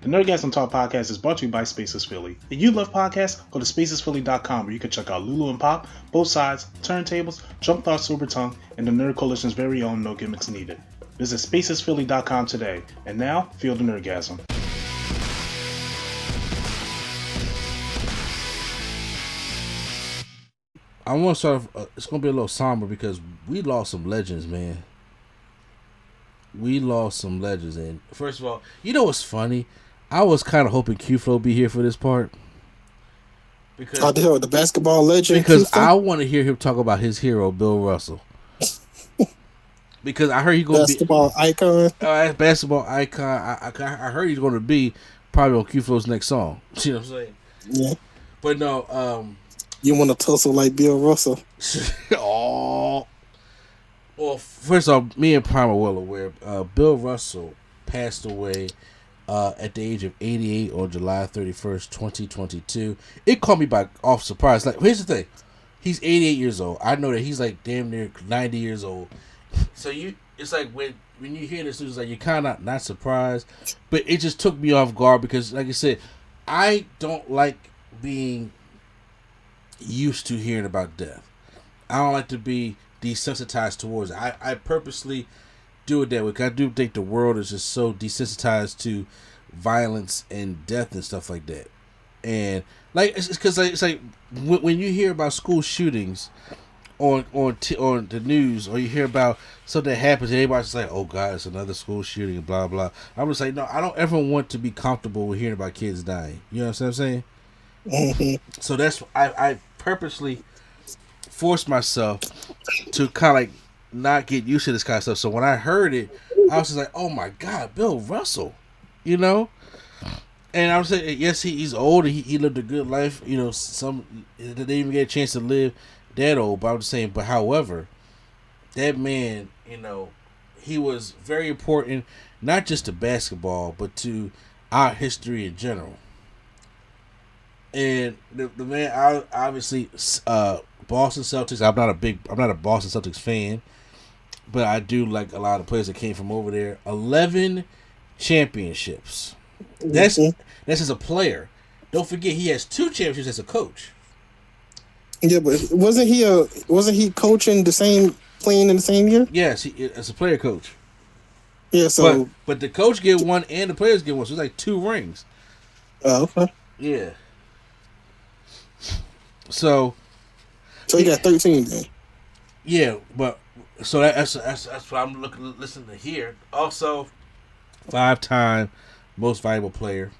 The Nerdgasm Talk podcast is brought to you by Spaces Philly. If you love podcasts, go to spacesphilly.com where you can check out Lulu and Pop, Both Sides, Turntables, Jump Thought Super Tongue, and the Nerd Coalition's very own No Gimmicks Needed. Visit spacesphilly.com today. And now, feel the Nerdgasm. I want to start off, it's going to be a little somber because we lost some legends, man. We lost some legends. And first of all, you know what's funny? I was kind of hoping Q-Flow be here for this part. Because the basketball legend. Because Q-Flow? I want to hear him talk about his hero, Bill Russell. Because I heard he's going to be... Basketball icon. Basketball icon. I heard he's going to be probably on Q-Flow's next song. You know what I'm saying? Yeah. But no... You want to tussle like Bill Russell? Oh. Well, first off, me and Prime are well aware. Bill Russell passed away at the age of 88 on July 31st, 2022. It caught me off surprise. Like, here's the thing. He's 88 years old. I know that he's like damn near 90 years old. So it's like when you hear this, it's like you're kind of not surprised. But it just took me off guard because, like I said, I don't like being used to hearing about death. I don't like to be desensitized towards it. I purposely do it that way because I do think the world is just so desensitized to violence and death and stuff like that. And like it's because it's like when you hear about school shootings on the news, or you hear about something that happens and everybody's just like, oh God, it's another school shooting and blah blah. I'm just like, no, I don't ever want to be comfortable with hearing about kids dying. You know what I'm saying? Mm-hmm. So that's I purposely forced myself to kind of like not get used to this kind of stuff. So when I heard it, I was just like, oh my God, Bill Russell, you know? And I was saying, yes, he's old and he lived a good life. You know, some they didn't even get a chance to live that old. But I'm just saying, but however, that man, you know, he was very important, not just to basketball, but to our history in general. And the man, obviously, Boston Celtics. I'm not a Boston Celtics fan, but I do like a lot of players that came from over there. 11 championships. That's as a player. Don't forget he has 2 championships as a coach. Yeah, but wasn't he coaching playing in the same year? Yes, as a player coach. Yeah, so but the coach get 1 and the players get 1, so it's like 2 rings. Oh, okay. Yeah. So he got 13 then. Yeah, but so that's what I'm listening to here. Also, 5-time most valuable player,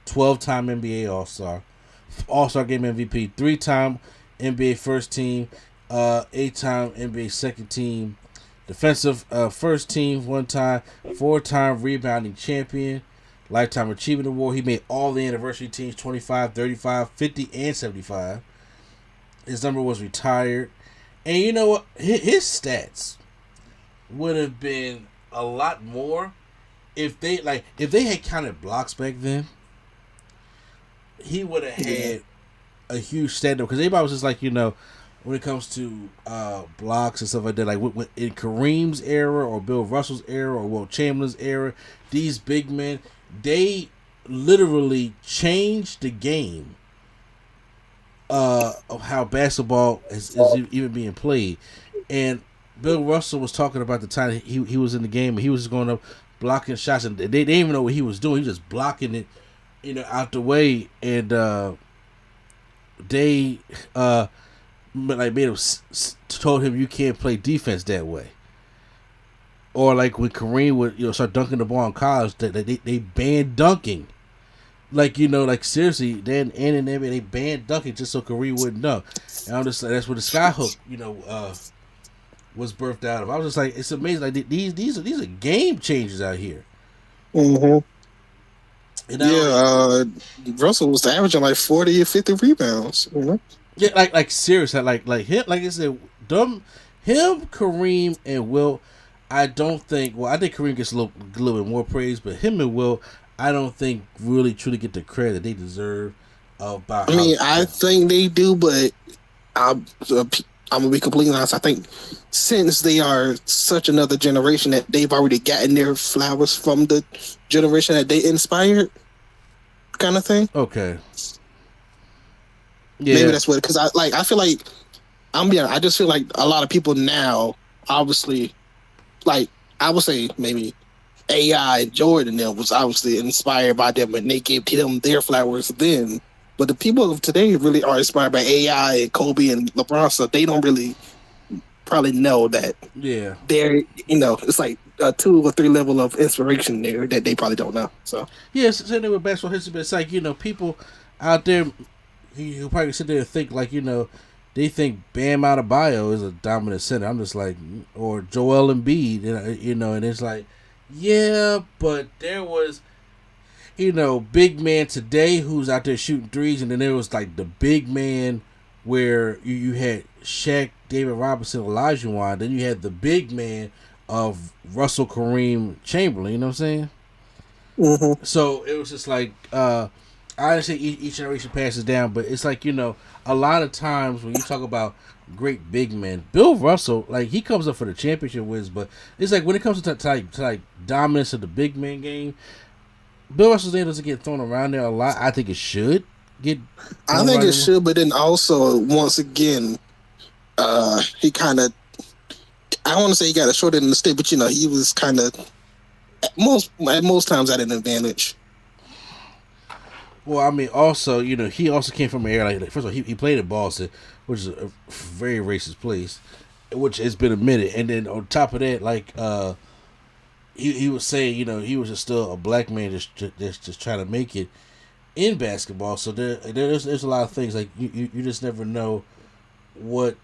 12-time NBA All-Star Game MVP, 3-time NBA first team, 8-time NBA second team, defensive first team 1 time, 4-time rebounding champion, Lifetime Achievement Award. He made all the anniversary teams 25, 35, 50, and 75. His number was retired. And you know what? His stats would have been a lot more if they had counted blocks back then. He would have had a huge stand-up because everybody was just like, you know, when it comes to blocks and stuff like that, like in Kareem's era or Bill Russell's era or Wilt Chamberlain's era, these big men, they literally changed the game of how basketball is even being played. And Bill Russell was talking about the time he was in the game and he was just going up blocking shots and they didn't even know what he was doing. He was just blocking it, you know, out the way. And they made him told him you can't play defense that way. Or like when Kareem would start dunking the ball in college, they banned dunking. Like, you know, like seriously, then in the NBA they banned dunking just so Kareem wouldn't dunk. And I'm just like, that's where the skyhook, you know, was birthed out of. I was just like, it's amazing. Like these are game changers out here. Mm-hmm. Russell was averaging like 40 or 50 rebounds. You know? Yeah, like seriously, like him, like I said, him, Kareem, and Wilt. I think Kareem gets a little bit more praise, but him and Wilt, I don't think really truly get the credit that they deserve. I think they do, but I'm gonna be completely honest. I think since they are such another generation that they've already gotten their flowers from the generation that they inspired. kind of thing. Okay. Yeah. Maybe that's what, because I feel like I just feel like a lot of people now, obviously, like I would say maybe AI and Jordan there was obviously inspired by them and they gave them their flowers then. But the people of today really are inspired by AI and Kobe and LeBron, so they don't really probably know that they're, it's like a 2 or 3 level of inspiration there that they probably don't know. So yes, yeah, sitting there with basketball history, but it's like, people out there who probably sit there and think like, they think Bam Adebayo is a dominant center. I'm just like, or Joel Embiid, and it's like, yeah, but there was, big man today who's out there shooting threes, and then there was like the big man where you had Shaq, David Robinson, Olajuwon, then you had the big man of Russell, Kareem, Chamberlain. You know what I'm saying? Mm-hmm. So it was just like, I understand each generation passes down, but it's like, a lot of times when you talk about great big men, Bill Russell, like, he comes up for the championship wins, but it's like when it comes to dominance of the big man game, Bill Russell's name doesn't get thrown around there a lot. I think it should get. I think it should, but then also once again, he kind of. I don't want to say he got a short end of the stick, but he was kind of at most times at an advantage. Well, I mean, also, he also came from an area like, first of all, he played in Boston, which is a very racist place, which has been admitted. And then on top of that, like, he was saying, he was just still a black man just trying to make it in basketball. So there's a lot of things like you just never know what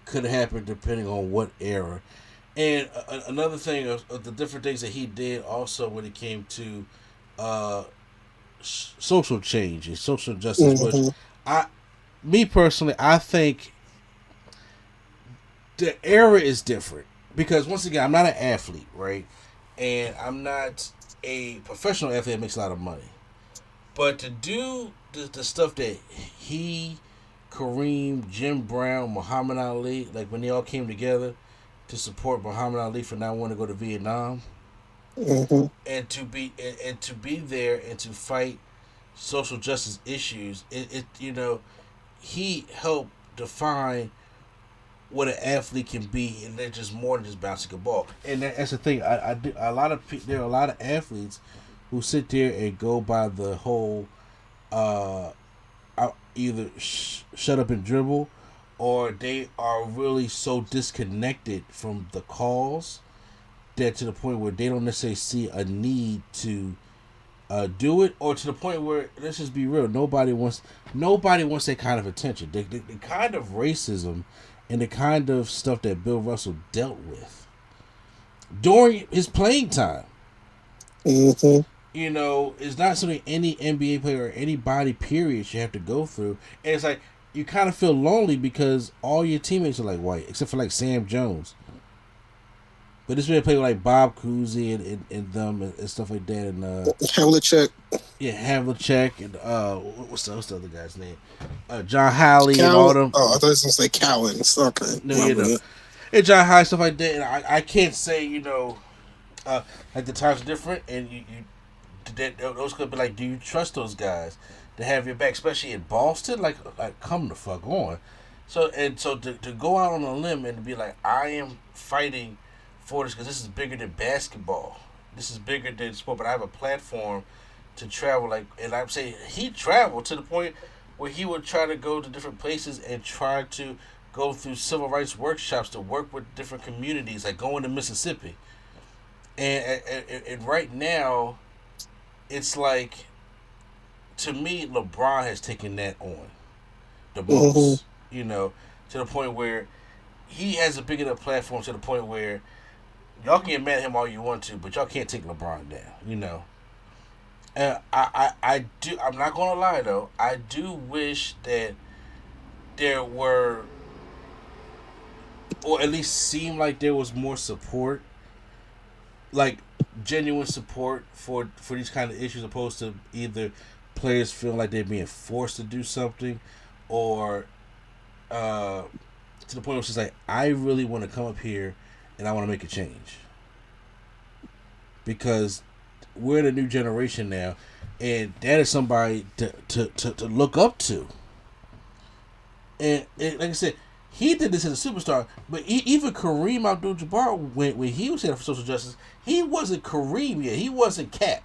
could happen depending on what era. And another thing of the different things that he did also when it came to social change and social justice, which me personally, I think the era is different because once again, I'm not an athlete, right? And I'm not a professional athlete that makes a lot of money. But to do the stuff that he, Kareem, Jim Brown, Muhammad Ali, like when they all came together to support Muhammad Ali for not wanting to go to Vietnam, and to be there and to fight social justice issues, he helped define what an athlete can be, and they're just more than just bouncing a ball. And that's the thing. There are a lot of athletes who sit there and go by the whole either shut up and dribble, or they are really so disconnected from the cause that to the point where they don't necessarily see a need to do it, or to the point where, let's just be real, nobody wants that kind of attention. The kind of racism and the kind of stuff that Bill Russell dealt with during his playing time. It's not something any NBA player or anybody, period, should have to go through. And it's like, you kind of feel lonely because all your teammates are like white, except for like Sam Jones. But this man played with like Bob Cousy and them and stuff like that. And Havlicek. Yeah, Havlicek. And what's the other guy's name? John Howley and all them. Oh, I thought I was going to say Cowens. Okay. No, and John Howley, stuff like that. And I can't say, like the times are different. And those could be like, do you trust those guys to have your back, especially in Boston? Like come the fuck on. So to go out on a limb and to be like, I am fighting for this because this is bigger than basketball. This is bigger than sport, but I have a platform to travel. Like, and I'm saying he traveled to the point where he would try to go to different places and try to go through civil rights workshops to work with different communities, like going to Mississippi. And right now, it's like, to me, LeBron has taken that on the most. To the point where he has a big enough platform to the point where y'all can get mad at him all you want to, but y'all can't take LeBron down, And I do. I'm not gonna lie though. I do wish that there were, or at least seem like there was more support, like genuine support for these kind of issues, opposed to either players feel like they're being forced to do something, or to the point where it's just like, I really want to come up here and I want to make a change. Because we're in a new generation now. and that is somebody to look up to. And like I said, he did this as a superstar, but even Kareem Abdul-Jabbar, when he was here for social justice, he wasn't Kareem yet. He wasn't Cat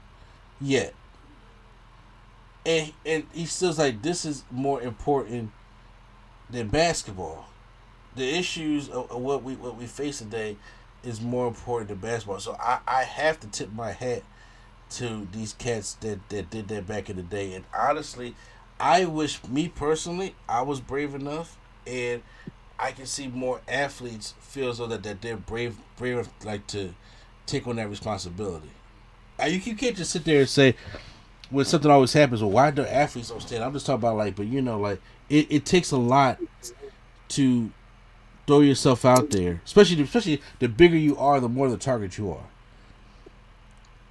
yet. And he still like, this is more important than basketball. The issues of what we face today is more important than basketball. So I have to tip my hat to these cats that did that back in the day. And honestly, I wish, me personally, I was brave enough, and I can see more athletes feel as though that they're brave enough, like, to take on that responsibility. You can't just sit there and say, when something always happens, well, why do athletes don't stand? I'm just talking about, like, but you know, like, it takes a lot to throw yourself out there, especially the bigger you are, the more the target you are.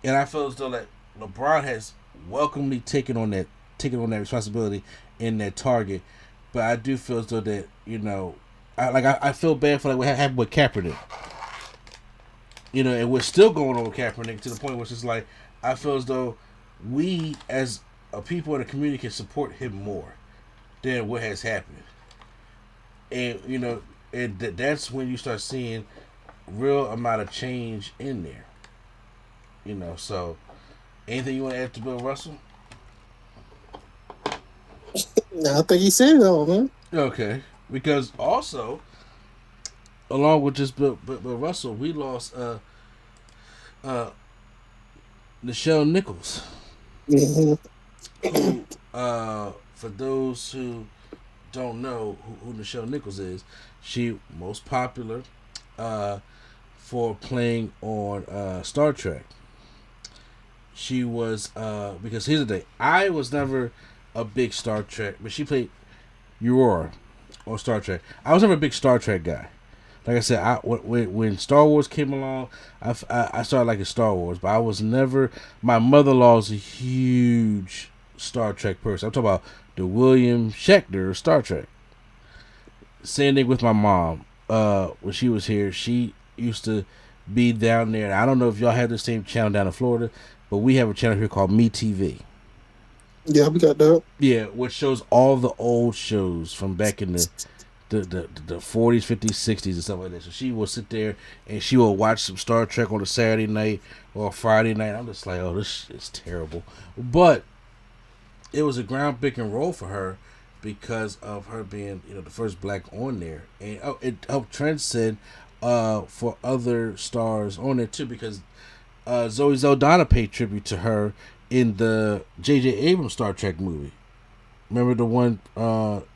And I feel as though that LeBron has welcomely taken on that responsibility in that target, but I do feel as though that, you know, I feel bad for like what happened with Kaepernick. You know, and we're still going on with Kaepernick to the point where it's just like, I feel as though we as a people in the community can support him more than what has happened. And, you know, and that's when you start seeing real amount of change in there. You know, so anything you want to add to Bill Russell? No, I think he said it all, man. Okay, because also, along with just Bill Russell, we lost Nichelle Nicholes. Mm-hmm. Who, for those who don't know who Nichelle Nicholes is, she most popular for playing on Star Trek. She was because here's the thing, I was never a big Star Trek, but she played Aurora on Star Trek. I was never a big Star Trek guy. Like I said, when Star Wars came along, I started liking Star Wars, but I was never. My mother-in-law is a huge Star Trek person. I'm talking about the William Shatner of Star Trek. Same thing with my mom. When she was here, she used to be down there. I don't know if y'all have the same channel down in Florida, but we have a channel here called Me TV. Yeah, we got that. Yeah, which shows all the old shows from back in the 40s, 50s, 60s, and stuff like that. So she will sit there and she will watch some Star Trek on a Saturday night or a Friday night. I'm just like, oh, this is terrible. But it was a groundbreaking role for her because of her being, you know, the first black on there, and it helped transcend for other stars on there too, because Zoe Saldana paid tribute to her in the J.J. Abrams Star Trek movie. Remember the one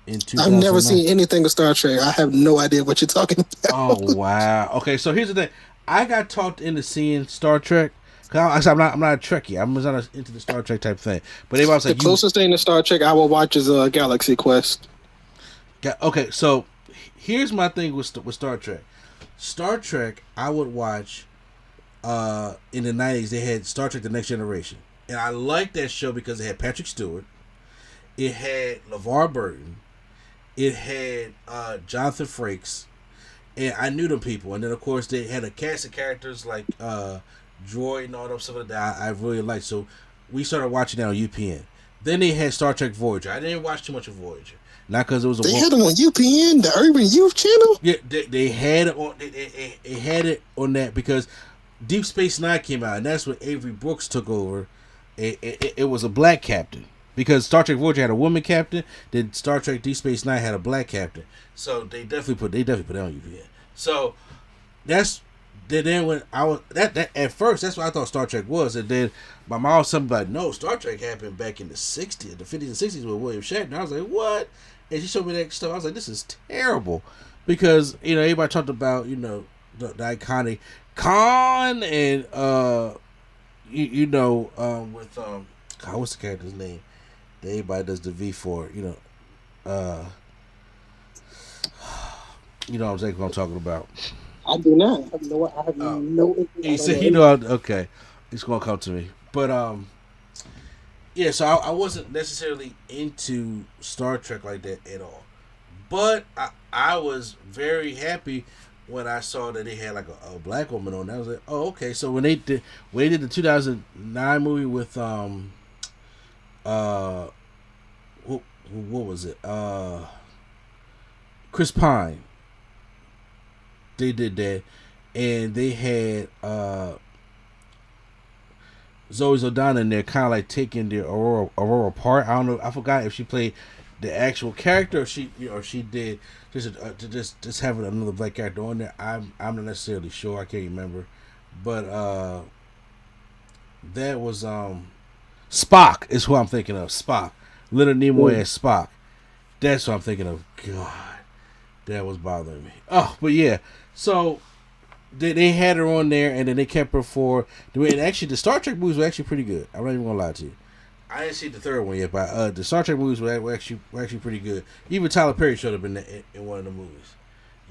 in 2009? I've never seen anything of Star Trek. I have no idea what you're talking about. Oh, wow. Okay, so here's the thing. I got talked into seeing Star Trek. Cause I'm not a Trekkie. I'm not into the Star Trek type thing. But everybody was like, the closest thing to Star Trek I will watch is Galaxy Quest. Okay, so here's my thing with Star Trek. Star Trek, I would watch in the 90s. They had Star Trek The Next Generation. And I liked that show because it had Patrick Stewart. It had LeVar Burton. It had Jonathan Frakes. And I knew them people. And then, of course, they had a cast of characters like Droid and all that stuff like that I really liked. So we started watching that on UPN. Then they had Star Trek Voyager. I didn't watch too much of Voyager. Not because it was a... They had it on UPN, the Urban Youth Channel? Yeah, they had it on... They had it on that because Deep Space Nine came out. And that's when Avery Brooks took over. It was a black captain. Because Star Trek Voyager had a woman captain, then Star Trek Deep Space Nine had a black captain. So they definitely put that on UPN. So that's then when I was that at first that's what I thought Star Trek was, and then my mom was something like, no, Star Trek happened back in the 60s, the 50s and 60s with William Shatner. I was like, what? And she showed me that stuff. I was like, this is terrible, because you know everybody talked about, you know, the iconic Khan and with God, what's the character's name? Everybody does the V for, you know what I'm talking about. I do not. I have no. You said you know. Okay, it's gonna come to me. But yeah. So I wasn't necessarily into Star Trek like that at all. But I was very happy when I saw that they had like a black woman on. I was like, oh, okay. So when they did the 2009 movie with what was it? Chris Pine. They did that, and they had Zoe Saldana in there, kind of like taking the Aurora part. I don't know. I forgot if she played the actual character, or she did just having another black character on there. I'm not necessarily sure. I can't remember, but that was Spock is who I'm thinking of. Spock, Leonard Nimoy as Spock. That's what I'm thinking of. God, that was bothering me. Oh, but yeah. So they had her on there, and then they kept her for. And actually, the Star Trek movies were actually pretty good. I'm not even gonna lie to you. I didn't see the third one yet, but the Star Trek movies were actually pretty good. Even Tyler Perry showed up in one of the movies.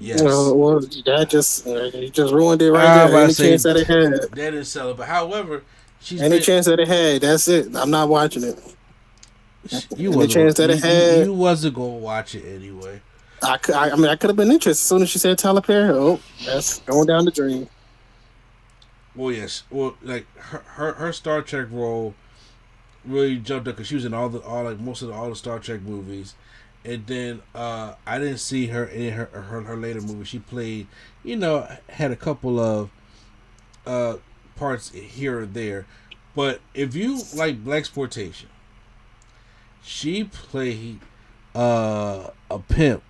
Yes. Well, that just you just ruined it right there. Any chance that it had, that didn't sell it. But however, chance that it had, that's it. I'm not watching it. You wasn't gonna watch it anyway. I could have been interested as soon as she said Tyler Perry. Oh, that's going down the drain. Well, yes. Well, like her Star Trek role really jumped up because she was in all the Star Trek movies, and then I didn't see her in her later movies. She played, had a couple of parts here or there, but if you like blaxploitation, she played a pimp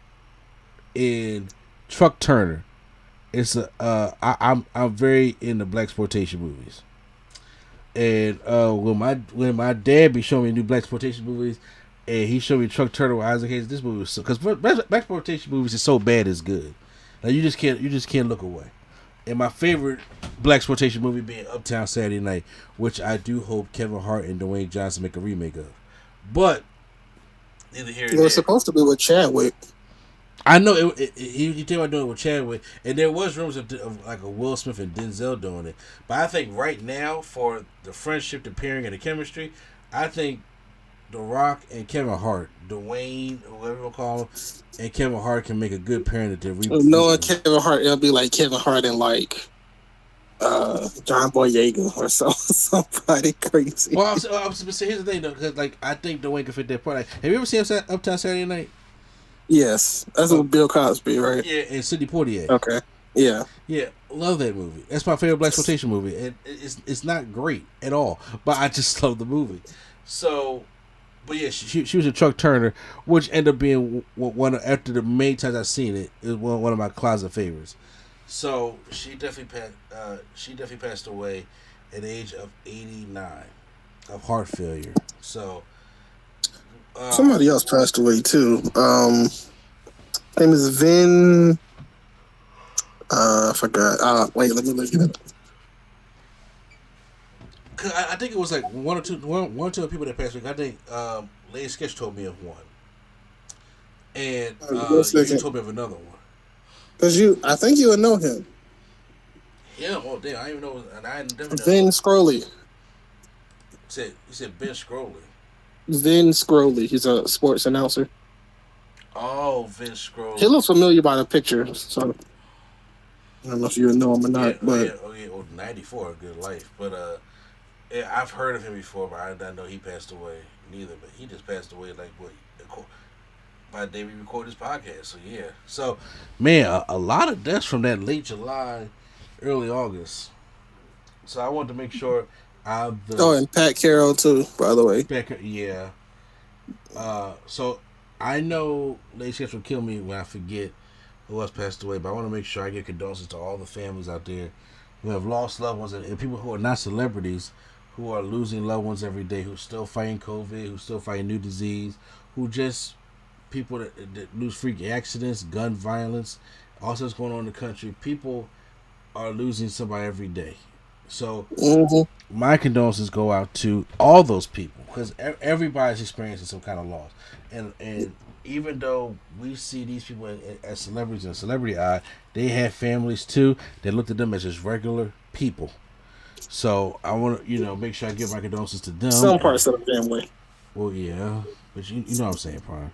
in Truck Turner. It's I'm very into blaxploitation movies, and when my dad be showing me new blaxploitation movies, and he showed me Truck Turner with Isaac Hayes, this movie was because blaxploitation movies is so bad it's good. Like you just can't look away. And my favorite blaxploitation movie being Uptown Saturday Night, which I do hope Kevin Hart and Dwayne Johnson make a remake of. But neither here nor there. It was supposed to be with Chadwick. I know he think about doing it with Chadwick, and there was rumors of like a Will Smith and Denzel doing it. But I think right now, for the friendship, the pairing, and the chemistry, I think The Rock and Kevin Hart, Dwayne, whoever you call him, and Kevin Hart can make a good pairing that they're knowing Kevin Hart, it'll be like Kevin Hart and like John Boyega or somebody crazy. Well, I was saying, here's the thing though, because like I think Dwayne can fit that part. Like, have you ever seen Uptown Saturday Night? Yes, that's with Bill Cosby, right? Yeah, and Sidney Poitier. Okay, yeah, love that movie. That's my favorite blaxploitation movie, and it's not great at all, but I just love the movie. So, but yeah, she was a Truck Turner, which ended up being one after the many times I've seen it. It was one of my closet favorites. So she definitely passed away at the age of 89 of heart failure. So. Somebody else passed away too. Name is Vin. I forgot. Wait, let me look it up. I think it was like one or two people that passed away. I think Lady Sketch told me of one, and you told me of another one. Cause I think you would know him. Yeah. Oh damn! I didn't even know. And I never know. Vin Scrolly. You said Ben Scrolly. Vin Scrolly. He's a sports announcer. Oh, Vin Scrolly. He looks familiar by the picture, so I don't know if you know him or not. But 94, a good life. But I've heard of him before, but I didn't know he passed away neither. But he just passed away by the day we recorded this podcast. So yeah. So man, a lot of deaths from that late July, early August. So I wanted to make sure. And Pat Carroll too, by the way. Yeah. So I know Lady Sketch will kill me when I forget who else passed away, but I want to make sure I give condolences to all the families out there who have lost loved ones and people who are not celebrities, who are losing loved ones every day, who's still fighting COVID, who's still fighting new disease, who just people that lose freak accidents, gun violence, all that's going on in the country. People are losing somebody every day. So my condolences go out to all those people because everybody's experiencing some kind of loss, and even though we see these people as celebrities in a celebrity eye, they have families too. They looked at them as just regular people. So I want to make sure I give my condolences to them. Some parts of the family. Well, yeah, but you know what I'm saying, Prime.